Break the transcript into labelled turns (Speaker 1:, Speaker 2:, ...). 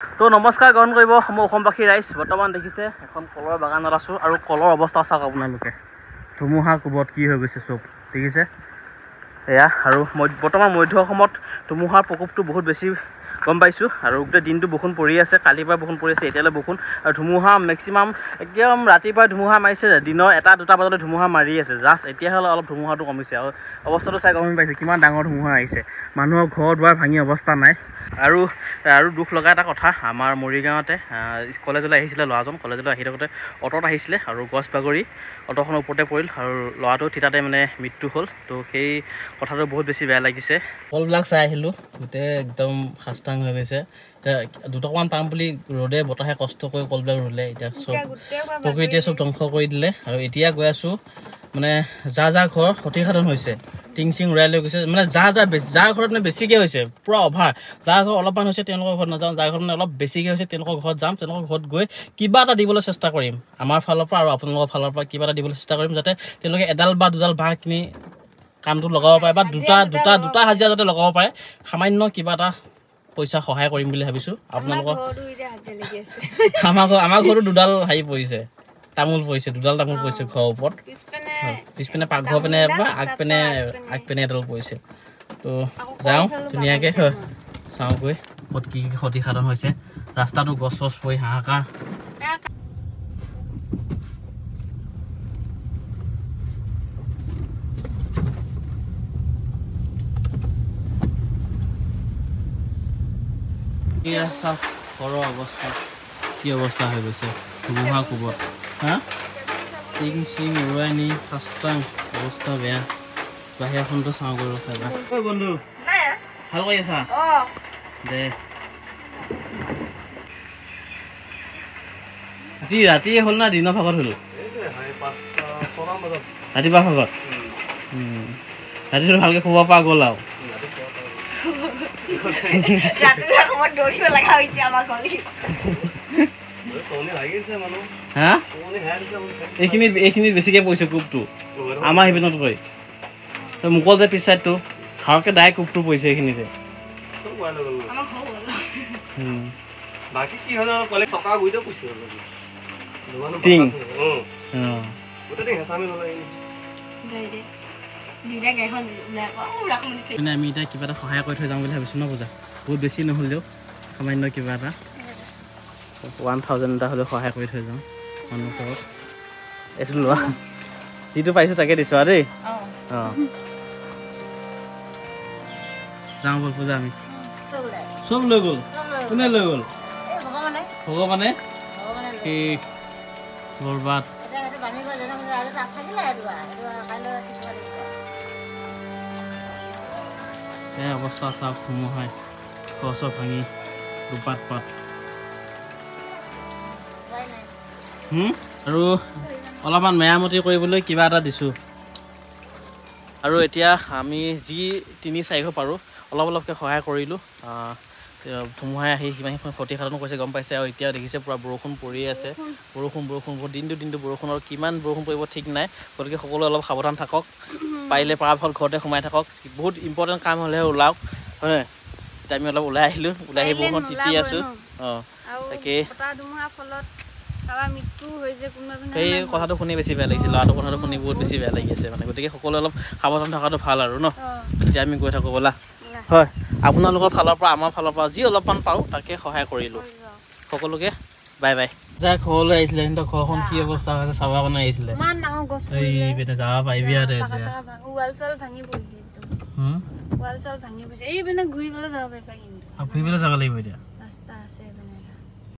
Speaker 1: তো নমস্কাৰ গ্ৰহণ কৰিব সময় অসমবাসী ৰাইজ বৰ্তমান দেখিছে এখন কলৰ বাগানত আছোঁ আৰু কলৰ অৱস্থা চাওক আপোনালোকে ধুমুহা কোবত কি হৈ গৈছে চব দেখিছে এয়া আৰু বৰ্তমান মধ্য অসমত ধুমুহাৰ প্ৰকোপটো বহুত বেছি গম পাইছোঁ আৰু গোটেই দিনটো বৰষুণ পৰি আছে কালিৰ পৰা বৰষুণ পৰি আছে এতিয়ালৈ বৰষুণ আৰু ধুমুহা মেক্সিমাম একদম ৰাতিপুৱা ধুমুহা মাৰিছে দিনৰ 1-2 বজালৈ ধুমুহা মাৰি আছে জাষ্ট এতিয়া হ'লে অলপ ধুমুহাটো কমিছে আৰু অৱস্থাটো চাই গম পাইছে কিমান ডাঙৰ ধুমুহা আহিছে মানুহৰ ঘৰ দুৱাৰ ভাঙি অৱস্থা নাই আৰু দুখ লগা এটা কথা আমাৰ মৰিগাঁৱতে কলেজলৈ আহিছিলে ল'ৰাজন কলেজলৈ আহি থাকোঁতে অটত আহিছিলে আৰু গছ বাগৰি অটখনৰ ওপৰতে পৰিল আৰু ল'ৰাটো থিতাতে মানে মৃত্যু হ'ল তো সেই কথাটো বহুত বেছি বেয়া লাগিছে কলবিলাক চাই আহিলোঁ গোটেই একদম খাস্তাং হৈ গৈছে এতিয়া 2 টকামান পাম বুলি ৰ'দে বতাহে কষ্ট কৰি কলবিলাক ৰুলে এতিয়া চব প্ৰকৃতিয়ে চব ধ্বংস কৰি দিলে আৰু এতিয়া গৈ আছোঁ মানে যাৰ ঘৰ ক্ষতিসাধন হৈছে টিং চিং উৰাই লৈ গৈছে মানে যাৰ ঘৰত মানে বেছিকৈ হৈছে পূৰা অভাৰ যাৰ ঘৰ অলপমান হৈছে তেওঁলোকৰ ঘৰত নাযাওঁ যাৰ ঘৰত মানে অলপ বেছিকৈ হৈছে তেওঁলোকৰ ঘৰত যাম তেওঁলোকৰ ঘৰত গৈ কিবা এটা দিবলৈ চেষ্টা কৰিম আমাৰ ফালৰ পৰা আৰু আপোনালোকৰ ফালৰ পৰা কিবা এটা দিবলৈ চেষ্টা কৰিম যাতে তেওঁলোকে এডাল বা দুডাল বাঁহ কিনি কামটো লগাব পাৰে বা দুটা হাজিৰা যাতে লগাব পাৰে সামান্য কিবা এটা পইচা সহায় কৰিম বুলি ভাবিছোঁ আপোনালোকৰ আমাৰ ঘৰতো দুডাল হেৰি পৰিছে তামোল পৰিছে দুডাল তামোল পৰিছে ঘৰৰ ওপৰত পিছপিনে পাকঘৰ পিনে এবাৰ আগপিনে এডাল পৰিছে তো যাওঁ ধুনীয়াকৈ চাওঁগৈ ক'ত কি কি ক্ষতিসাধন হৈছে ৰাস্তাটো গছ চছ পৰি হাহাকাৰ চাওক ঘৰৰ অৱস্থা কি অৱস্থা হৈ গৈছে ধুমুহা কোবত হা টিং চিং উৰুৱাই নি খাস্তাং অৱস্থা বেয়া বাহিৰখনতো চাওঁ গৈ ৰখা ঐ বন্ধু ভাল কৰি আছা দে ৰাতিয়ে হ'ল না দিনৰ ভাগত হ'ল ৰাতিপুৱা ভাগত ৰাতিটো ভালকৈ শুব পৰা গ'ল আৰু এইখিনিত বেছিকে পৰিছে কোবটো আমাৰ সেইপিনত গৈ মুকল যে পিছ চাইডটো ভালকে ডাইৰেক্ট কোবটো পৰিছে এইখিনিতে আমি এতিয়া কিবা এটা সহায় কৰি থৈ যাম বুলি ভাবিছোঁ ন পূজা বহুত বেছি নহ'লেও সামান্য কিবা এটা 1000 এটা হ'লেও সহায় কৰি থৈ যাওঁ মানুহৰ এইটো লোৱা যিটো পাইছোঁ তাকে দিছোঁ আৰু দেই অঁ যাওঁ ব'ল পূজা আমি চব লৈ গ'ল কোনে লৈ গ'ল ভগৱানে ঠিক বৰবাদ এই অৱস্থা চাওক ধুমুহাই গছ ভাঙি দুপাত পাত আৰু অলপমান মেৰামতি কৰিবলৈ কিবা এটা দিছোঁ আৰু এতিয়া আমি যি 3-4 ঘৰ পাৰোঁ অলপকৈ সহায় কৰিলোঁ ধুমুহাই আহি সিমানখিনি ক্ষতিসাধন কৰিছে গম পাইছে আৰু এতিয়া দেখিছে পূৰা বৰষুণ পৰি আছে বৰষুণ দিনটো বৰষুণ আৰু কিমান বৰষুণ পৰিব ঠিক নাই গতিকে সকলোৱে অলপ সাৱধান থাকক পাৰিলে পৰাফল ঘৰতে সোমাই থাকক বহুত ইম্পৰ্টেণ্ট কাম হ'লেহে ওলাওক হয় এতিয়া আমি অলপ ওলাই আহিলোঁ ওলাই আহি বৰষুণ তিতি আছোঁ অঁ তাকে সেই কথাটো শুনি বেছি বেয়া লাগিছে ল'ৰাটোৰ কথাটো শুনি বহুত বেছি বেয়া লাগি আছে মানে গতিকে সকলোৱে অলপ সাৱধান থকাটো ভাল আৰু ন এতিয়া আমি গৈ থাকোঁ ব'লা হয় আপোনালোকৰ ফালৰ পৰা আমাৰ ফালৰ পৰা যি অলপমান পাওঁ তাকে সহায় কৰিলোঁ সকলোকে বাই বাই যাই ঘৰলৈ আহিছিলে সিহঁতৰ ঘৰখন কি অৱস্থা হৈছে চাবৰ কাৰণে আহিছিলে এই পিনে যাব পাৰিবি আৰু ঘূৰিবলৈ যাব লাগিব এতিয়া